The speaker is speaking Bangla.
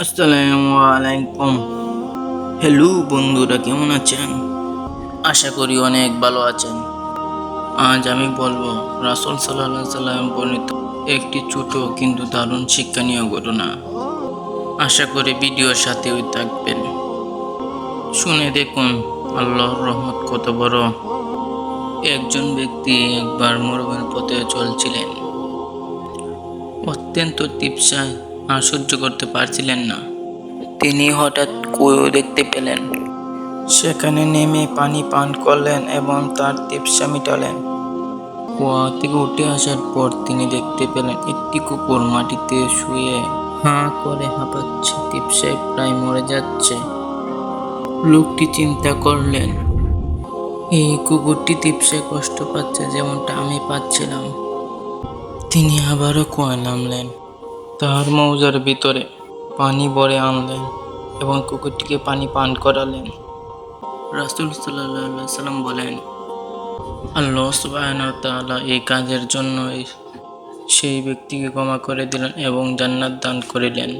আসসালামু আলাইকুম। হ্যালো বন্ধুরা, কেমন আছেন? আশা করি অনেক ভালো আছেন। আজ আমি বলবো রাসূল সাল্লাল্লাহু আলাইহি সাল্লাম বর্ণিত একটি ছোট কিন্তু দারুণ শিক্ষণীয় ঘটনা। আশা করি ভিডিওর সাথেই থাকবেন। শুনে দেখুন আল্লাহর রহমত কত বড়। একজন ব্যক্তি একবার মরুভূমির পথে চলছিলেন। অত্যন্ত তৃষ্ণায় আর সহ্য করতে পারছিলেন না। তিনি হঠাৎ কুয়ো দেখতে পেলেন। সেখানে নেমে পানি পান করলেন এবং তার তৃষ্ণা মিটালেন। কুয়া থেকে উঠে আসার পর তিনি দেখতে পেলেন একটি কুকুর মাটিতে শুয়ে হাঁ করে হাঁপাচ্ছে, তৃষ্ণায় প্রায় মরে যাচ্ছে। লোকটি চিন্তা করলেন, এই কুকুরটি তৃষ্ণায় কষ্ট পাচ্ছে যেমনটা আমি পাচ্ছিলাম। তিনি আবারও কুয়ায় নামলেন, তার মৌজার ভিতরে পানি ভরে আনলেন এবং কুকুরটিকে পানি পান করালেন। রাসূল সাল্লাল্লাহু আলাইহি সাল্লাম বলেন, আল্লাহ সুবহানাহু ওয়া তাআলা এই কাজের জন্য সেই ব্যক্তিকে ক্ষমা করে দিলেন এবং জান্নাত দান করিলেন।